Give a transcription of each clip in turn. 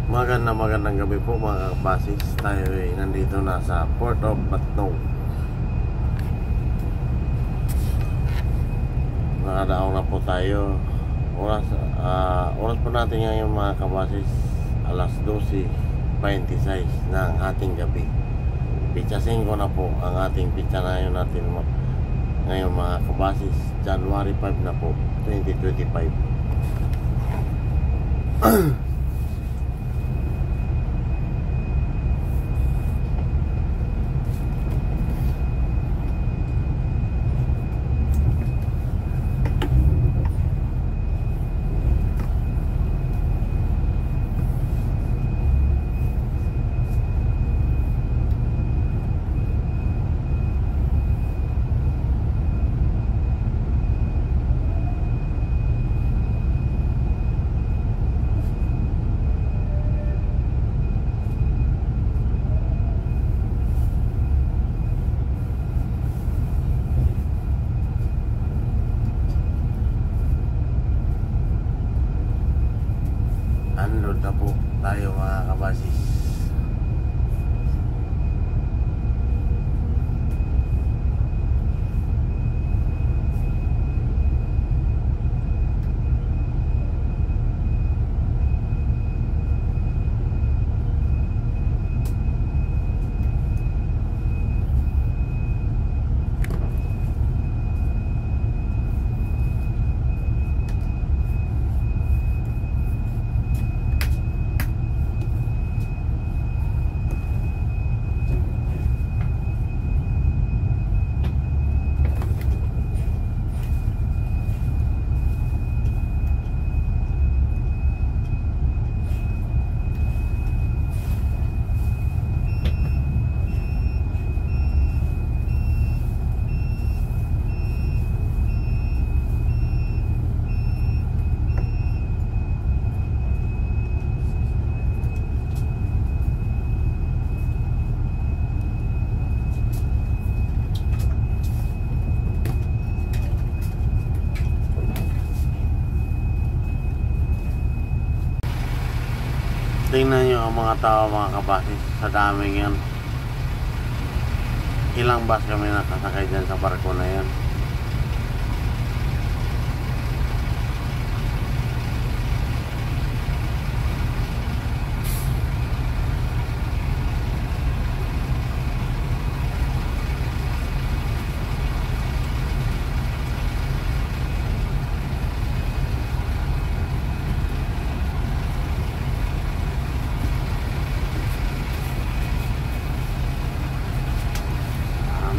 Magandang gabi po mga kabasis. Tayo ay nandito na sa Port of Batong. Nakadaong na po tayo. Oras po natin ngayon mga kabasis, alas 12:26 ng ating gabi. Pitsa 5 na po ang ating pitsa na yun natin ngayon mga kabasis. January 5 na po 2025. Unload na po tayo mga kabasis. Tingnan nyo ang mga tao mga kabasis, sa daming yan. Ilang bus kami nakasakay dyan sa barko na yan.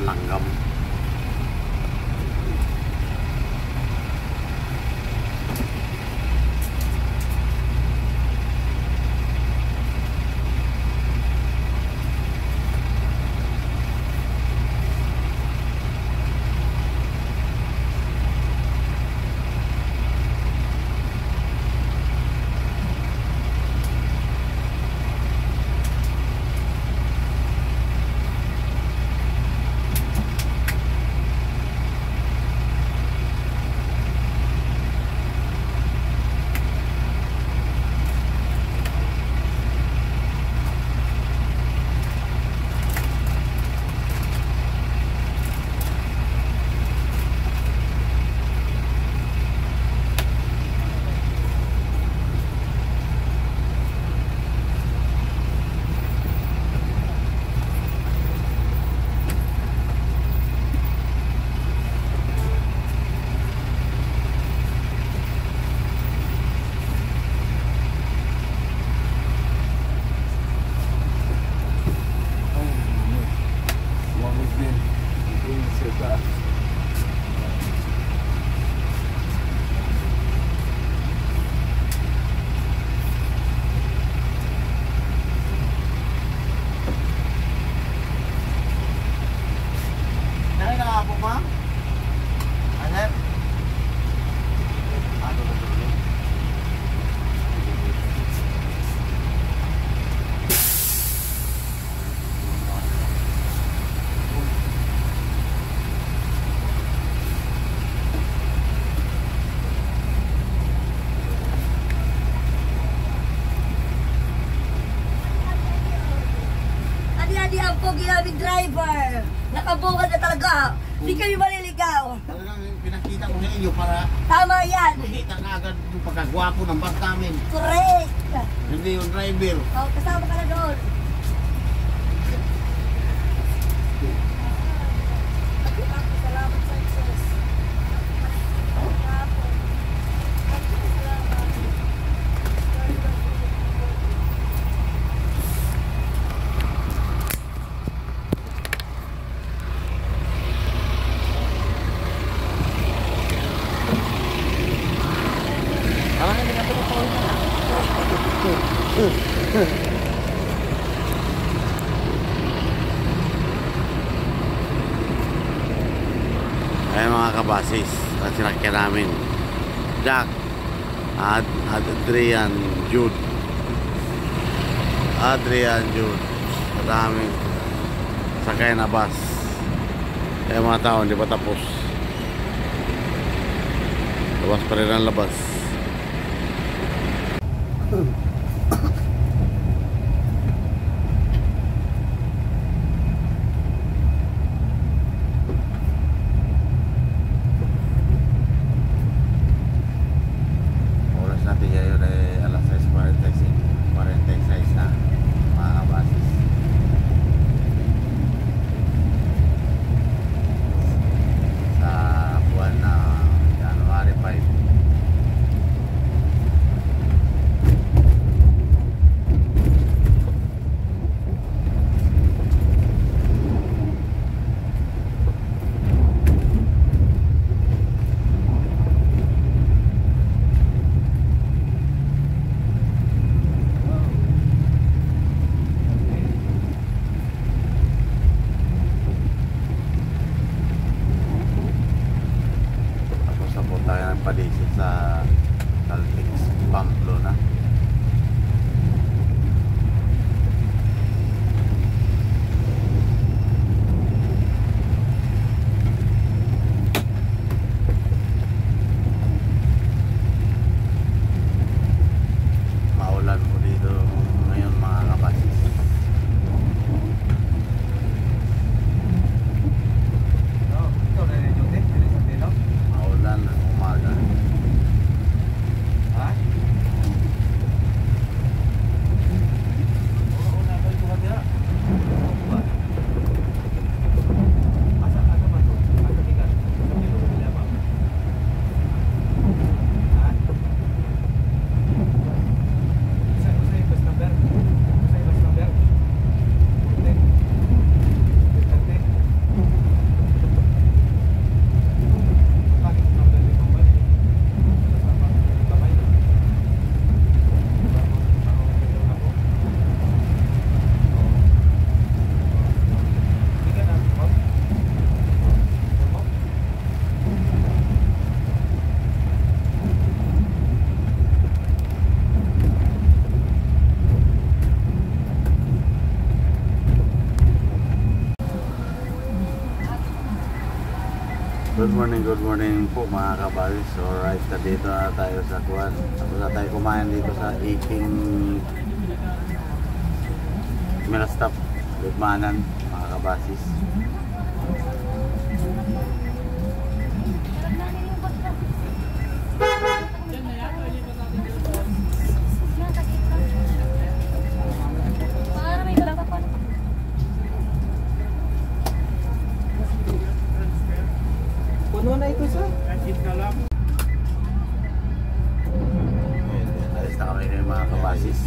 Langgam. Daddy ang pogi naming driver. Nakabungad na talaga. Hindi kami maliligaw. Talagang pinakita ko sa inyo para Tama yan. makita ka agad yung pagkagwapo ng bus namin. Correct. Hindi yung driver. Oh, kasama ka na doon. Salamat sa Diyos. Ayan mga kabasis, at sinakyan namin Jack at Adrian Jude. Maraming sakay na bus. Kaya mga tao hindi pa tapos. Labas pa rin ang labas. Oras natin ngayon ay alas 6:46 na mga kabasis. Sa buwan na January 5. Tapos na po tayo ng palisod sa Caltex, Pamplona. Maulan po dito ngayon mga kabasis. Maulan ng umaga. Good morning po mga kabalis. Alright, dito na tayo sa Kuwan. Tapos na tayo kumain dito sa Iking Milastap, Lugmanan mga kabasis. Puno na ito sir. Alis na kami ng mga kabasis.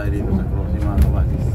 tayo dito sa crossing mga kabasis.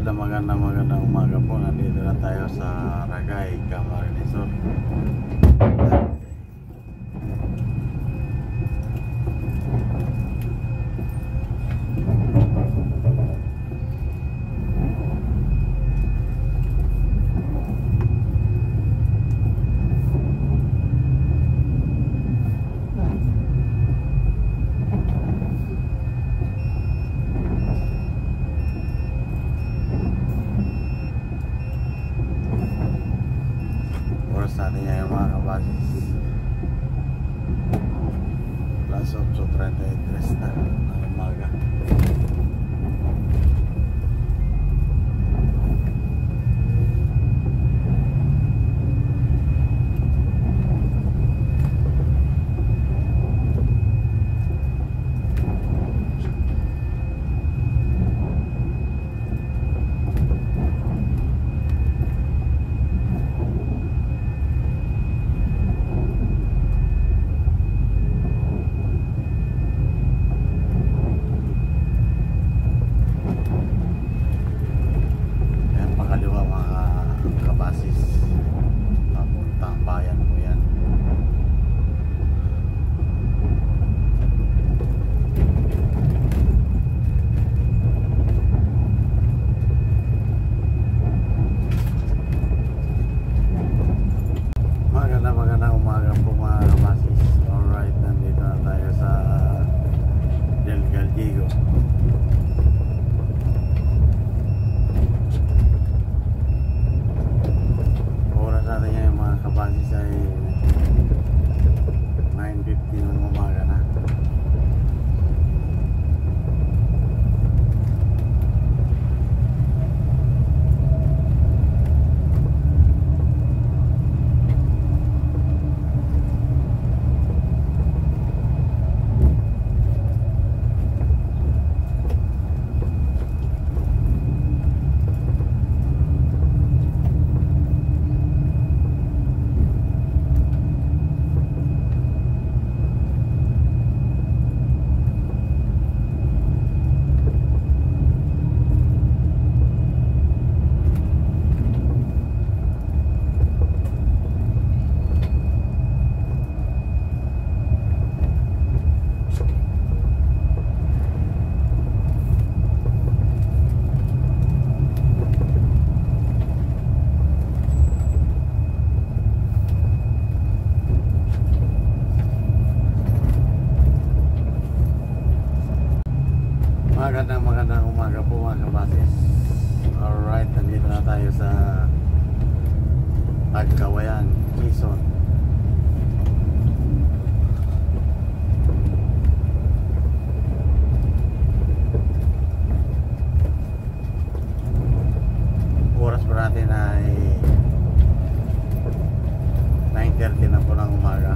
Magandang umaga po. Nandito na tayo sa Ragay, Camarines Sur. Oras natin ngayon mga kabasis, alas 8:33 na ng umaga. Magandang umaga po mga kabasis. Alright, nandito na tayo sa Del Gallego. Oras natin ngayon mga kabasis ay 9:50 ng umaga na. Magandang umaga po mga kabasis. Alright, nandito na tayo sa Agkawayan, Quezon. Oras pa natin ay 9:30 na po ng umaga.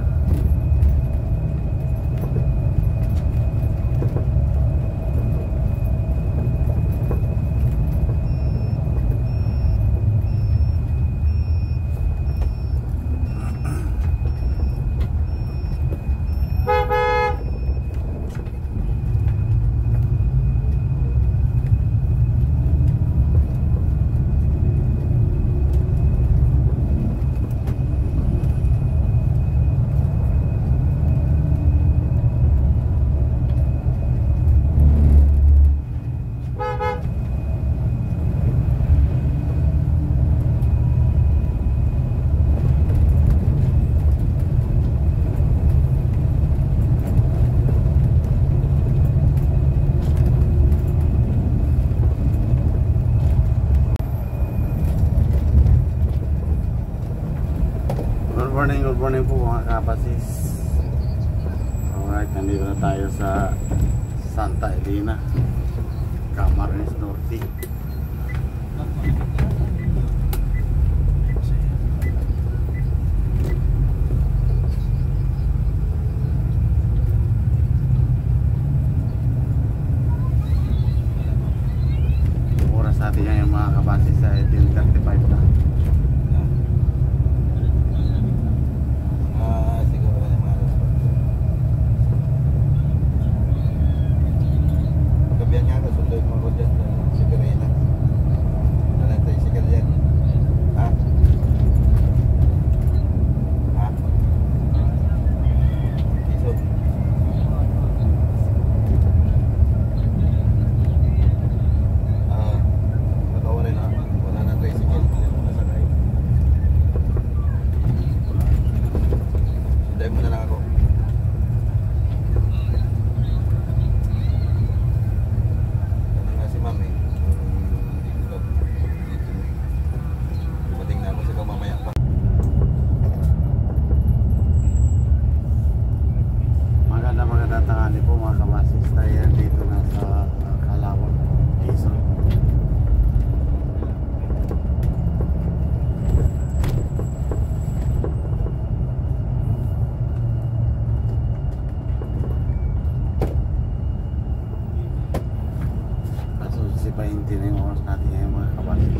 Good morning po mga kapasis. Alright, nandito na tayo sa Santa Elena, Camarines Norte. Oras natin yan yung mga kapasis sa 18:35 na. Siguro ka naman gabihan nga ka, sundoy mo ko dyan sa Garena. Nalang tayo si Kalyan. Ha? Ha? Isod. Patawarin na. Wala na tayo si Kalyan. Hindi mo nasakay. Sunday mo na lang ako. Ano nga si Mami? Dito. Dumating na ako sa mamaya pa. Maganda tanghali po mga kapasis. Tayo dito na sa Calawag, Quezon. Si Painti na yung oras natin ngayon mga kapasis.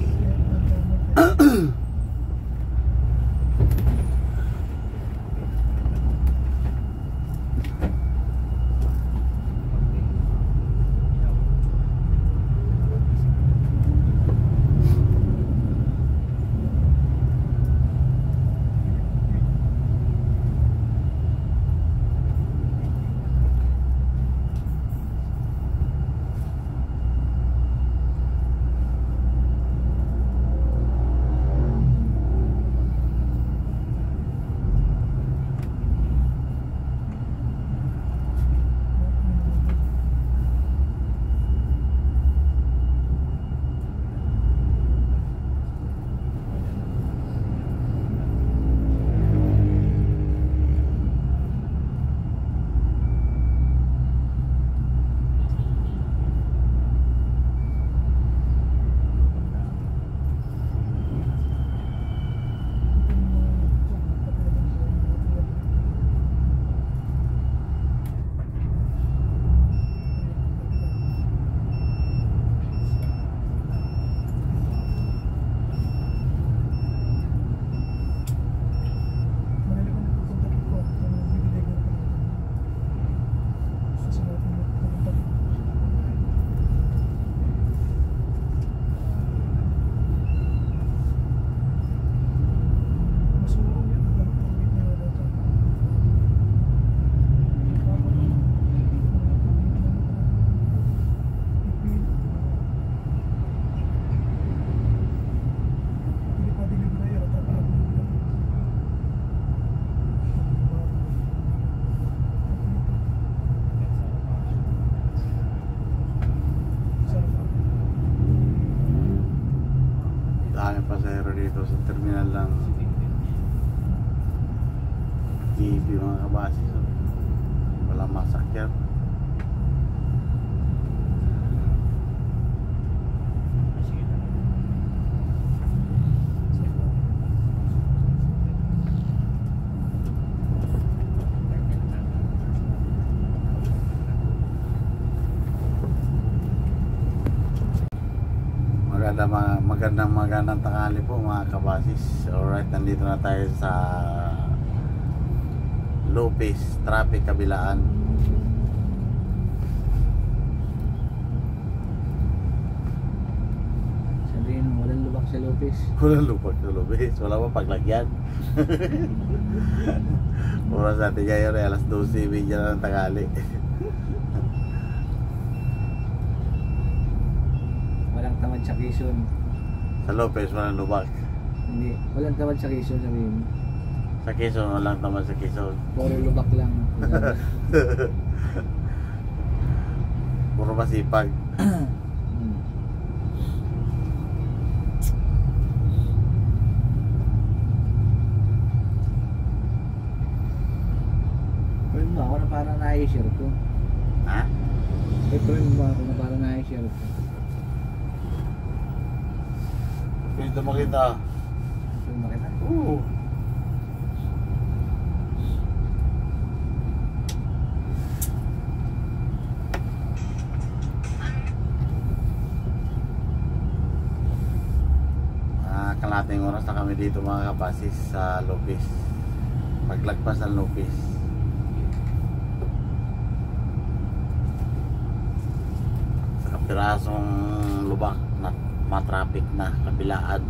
Daming pasahero dito sa terminal lang GB mga kabasis. Walang masakyan. Magandang tanghali po mga kabasis. Alright, nandito na tayo sa Lopez Traffic Kabilaan. Sabihin mo, walang lubak sa Lopez. Walang lubak sa Lopez. Wala pa paglagyan. Oras natin ngayon ay alas 12:30 na ng tanghali. Walang tamad sa Quezon. Sa Lopez walang lubak. Hindi, walang tamad sa Quezon, sabihin mo. Sa Quezon walang tamad sa Quezon. Puro lubak lang. Puro masipag. na-i-share ko. Ha? Friend mo ako na parang na-i-share ko. Pwede makita. Friend mo kita? Oo. Kalating oras na kami dito mga kabasis sa Lopez. Paglagpas ng Lopez. Sa kapirasong lubak na matraffic na kabilaan.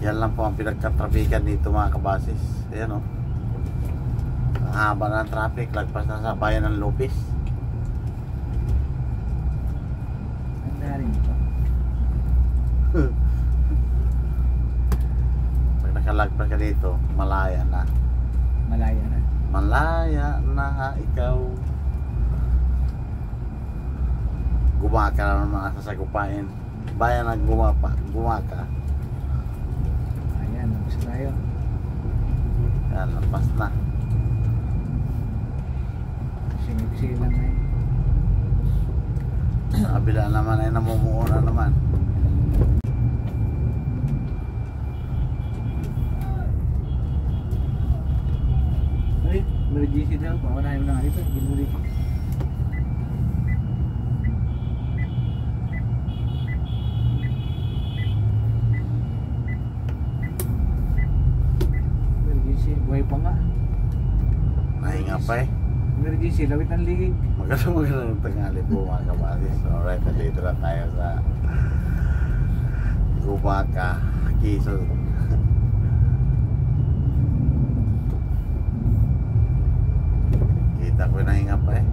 Yan lang po ang pinagkatrafikan dito mga kabasis. Ayan o. Ang haba ng traffic. Lagpas na sa bayan ng Lopez. Ang daring pa. Pag nakalagpas ka dito, malaya na. Malaya na. Malaya na ikaw. Gumaka na ng mga sasagupain. Bayan na gumaka. Ayan, nabas tayo. Yan, lampas na. Singip-singip lang na yun. Sa kabila naman ay namumuo na naman. Ay, emergency daw. Pakanahin mo na nga dito. Ginuli. Emergency. Buhay pa nga. Nahinga pa eh. Emergency. Lawit ang ligig. Magandang tanghali po mga kabasis. Alright, nandito na tayo sa Gumaka, Quezon. Kita ko nahinga pa eh.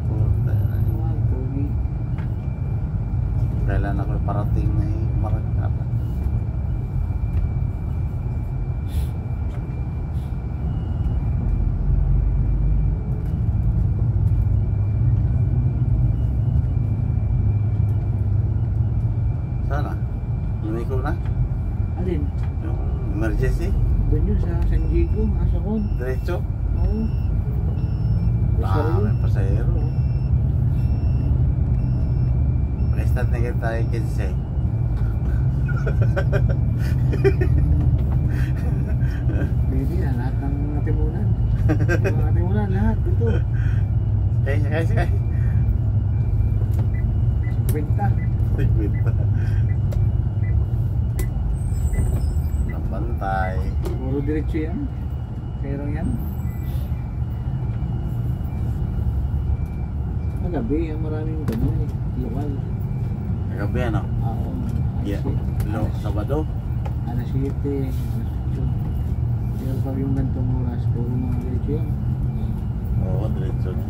Puta na yun. Wow, pogi. Kailan ako parating na eh. Maragkapa. Sana? Lumiko na? Alin? Yung emergency? Doon yun sa San Diego. Asakon. Diretso? Oo. May pasahero. Prestat na kita tayo 15. Baby na, lahat ng mga timunan. Mga timunan, lahat. Dito. Sakay. 50. Nagwita. Napantay. Puro diretso yan. Pero yan. Magabi, ang maraming ganun eh. Lokal. Kagabi ano? Oo. Yeah. Sabado? Alas 7. Alas 8. Pero pag yung gantong oras, puro mga diretso yan. Oo, diretso na.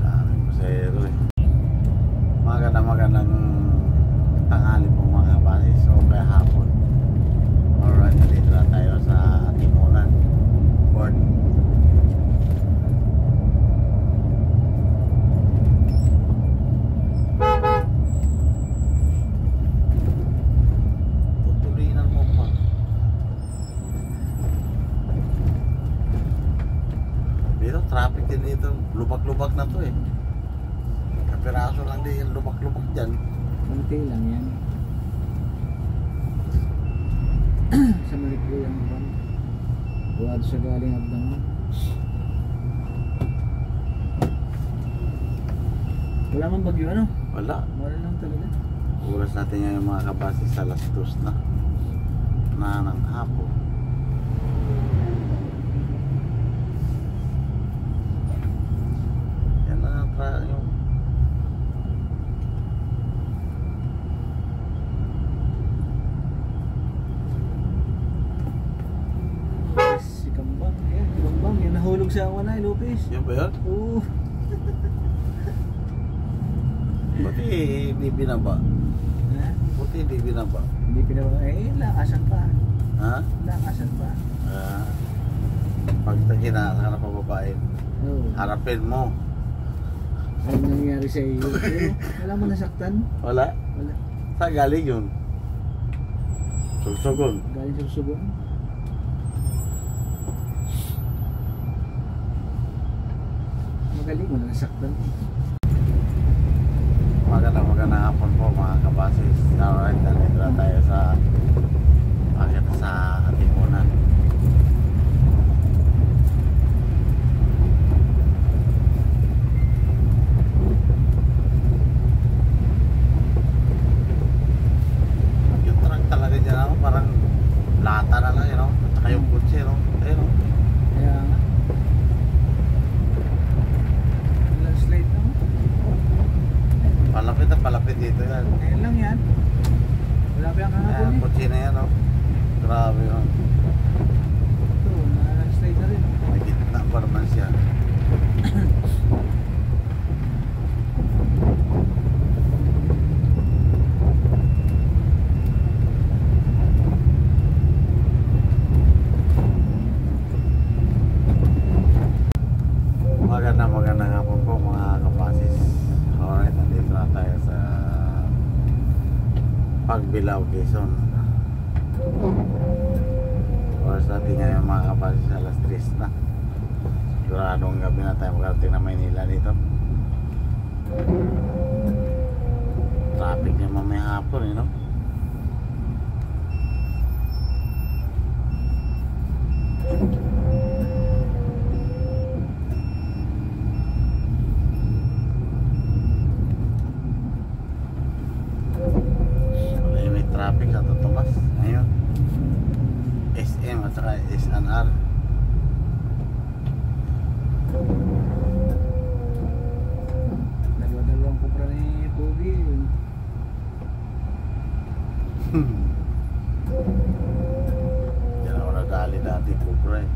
Daming pasahero eh. Magandang tanghali po mga kabasis. So kaya hapon. Alright, dito na tayo sa Timunan Port. Tutulinan mo pa. Dito, traffic din dito. Lubak-lubak na to eh. Kapiraso lang din yung lubak-lubak dyan. Konti lang yan. Sa Maliklo yan ba? Buwad sa galing abdang mo. Wala man bagyo ano? Wala. Wala lang talaga. Oras natin ngayon mga kabasis sa alas 2 na ng hapon. Yan na yung Si Kambang. Ayan, si Kambang. Yan nahulog sa awan na, Lopez. yun ba yun? Oo. Buti hindi binaba. Ha? Buti hindi binaba. Hindi pinabang. Eh, lakasan pa. Ha? Lakasan pa. Ah, Pag kinakaharap ang babae, Oo. harapin mo. Ano nangyari sa iyo? Pero wala mo nasaktan? Wala. Wala. Saan galing yun? Sugsugon. Galing sa susugon? Magaling mo na nasaktan. Magandang hapon po mga kabasis. Alright, nandito na tayo sa akit sa Atimunan. Yung truck talaga dyan ako, parang lata na lang, at saka yung kutsi, ayun, Kaya nga. Landslide na mo. palapit dito yan. Ngayon lang yan. Wala pa yung Ayan, kahapon eh. kutsi na yan, grabe, Ito, na-landslide na rin. may gitna pa naman siya. Magandang hapon po mga kapasis. Alright, nandito na tayo sa Pagbilao, Quezon. Oras natin ngayon mga kapasis, alas 3 na. Siguradong gabi na tayo magkarating na Maynila dito. Traffic niya mamaya hapon, may traffic sa Totomas ngayon. SM at saka SNR. Dalawa-dalawang kupra ni Pogi. Yan ako nadali dati, Cobra eh.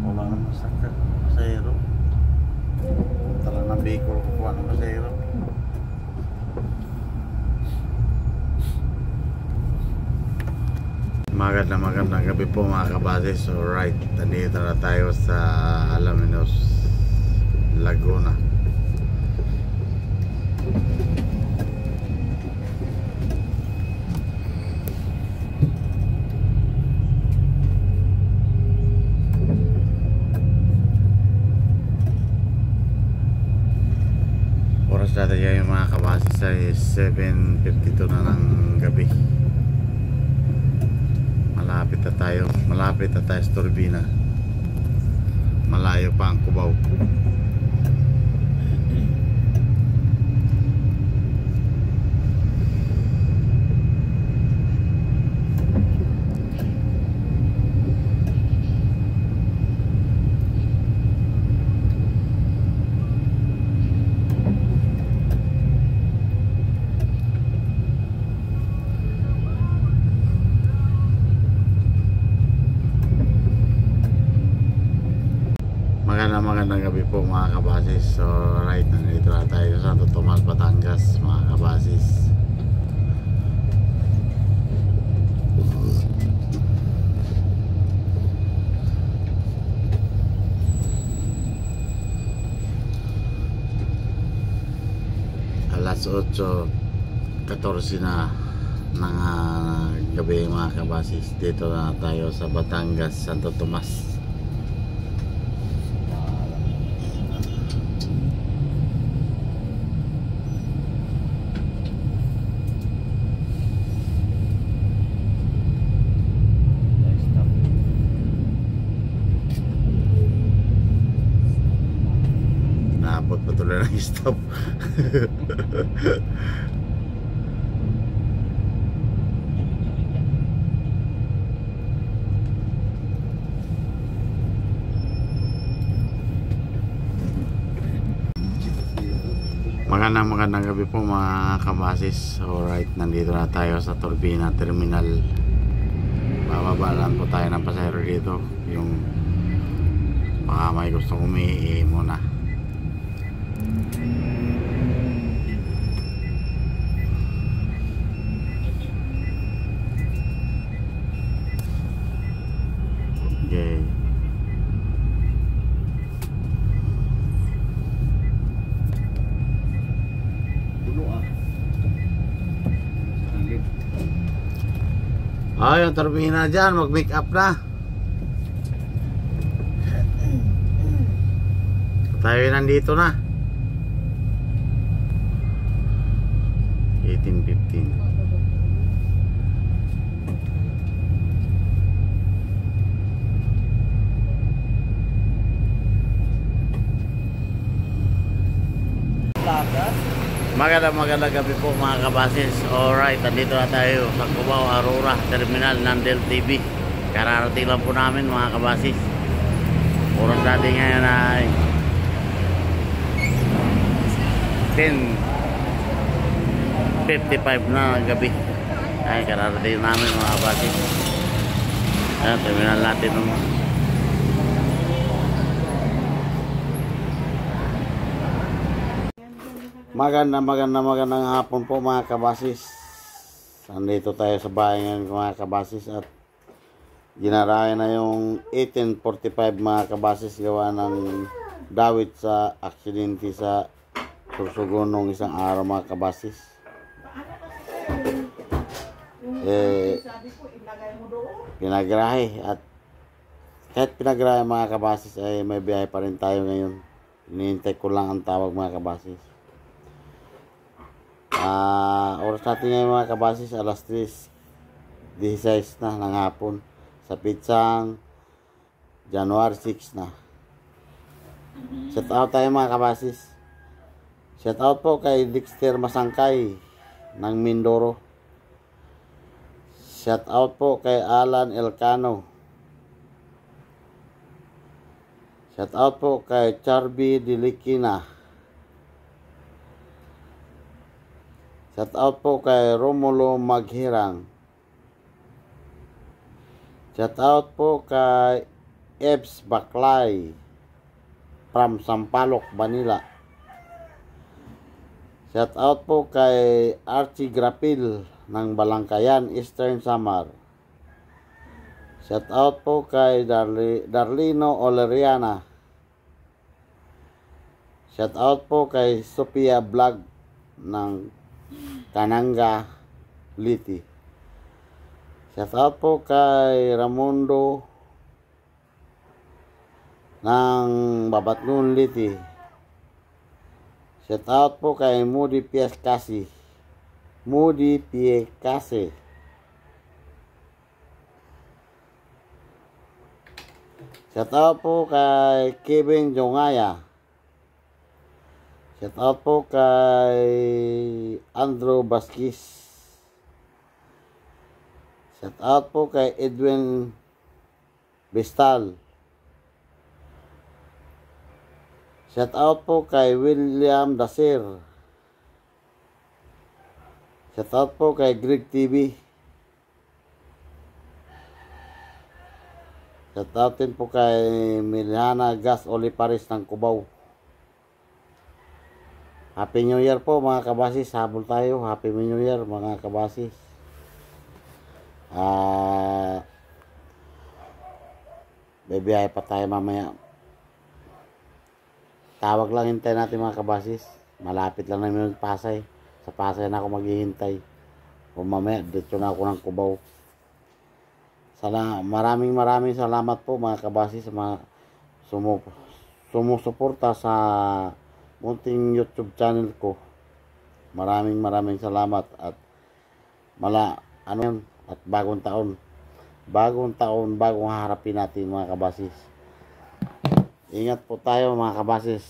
Wala naman sa pasahero. Punta lang ng Bicol, kukuha ng pasahero. Magandang gabi po mga kabasis. Alright, nandito na tayo sa Alaminos, Laguna. Oras natin yung mga kabasis ay 7:52 na ng gabi. Malapit na tayo sa Turbina. Malayo pa ang Cubao. Magandang gabi po mga kabasis. So right, nandito na tayo sa Santo Tomas, Batangas mga kabasis. Alas 8:14 na ng gabi mga kabasis. Dito na tayo sa Batangas, Santo Tomas. stop. Magandang gabi po mga kabasis. Alright, nandito na tayo sa Turbina Terminal. Bababa lang po tayo ng pasahero dito. Yung baka may gustong umiihi muna. Okay. Yung turbina dyan, mag-make up na. Tayo nandito na. 18:15. Magandang gabi po mga kabasis. Alright, nandito na tayo sa Cubao Aurora Terminal ng Del TV. Kararating lang po namin mga kabasis. Oras natin ngayon ay 10:55 na ng gabi. Ay, kararating namin mga kabasis. Ayan, terminal natin naman. Magandang hapon po mga kabasis. Nandito tayo sa bahay ngayon mga kabasis at ginaraya na yung 18:45 mga kabasis gawa ng dawit sa aksidente sa Sursugon nung isang araw mga kabasis. Pinagrahe at kahit pinagrahe mga kabasis ay may biyahe pa rin tayo ngayon. Hinihintay ko lang ang tawag mga kabasis. Oras natin ngayon mga kabasis, alas 3:16 na ng hapon sa pitsang January 6 na. Shout out tayo mga kabasis. Shout out po kay Dexter Masangkay ng Mindoro. Shout out po kay Alan Elcano. Shout out po kay Charby Dilikina. Shout out po kay Romulo Maghirang. Shout out po kay Ebs Baklay from Sampaloc, Manila. Shout out po kay Archie Grapil ng Balangkayan, Eastern Samar. Shout out po kay Darlino Oleriana. Shout out po kay Sophia Vlog ng Kananga, Liti. Shout out po kay Ramundo ng Babatngon, Liti. Shout out po kay Moody Piescasi. Shout out po kay Kevin Jongaya. Shout out po kay Andrew Basquis. Shout out po kay Edwin Bestal. Shout out po kay William Dasir. Shout out po kay Greg TV. Shout out din po kay Miliana Gas Oliparis ng Cubao. Happy New Year po mga kabasis. Habol tayo. Happy New Year mga kabasis. Bibiyahe pa tayo mamaya. Tawag lang, hintay natin mga kabasis. Malapit lang namin yung Pasay. Sa Pasay na ako maghihintay. Kung mamaya dito na ako ng Cubao. Maraming salamat po mga kabasis sa mga sumusuporta sa munting YouTube channel ko. Maraming salamat at at bagong taon bagong harapin natin mga kabasis. Ingat po tayo mga kabasis.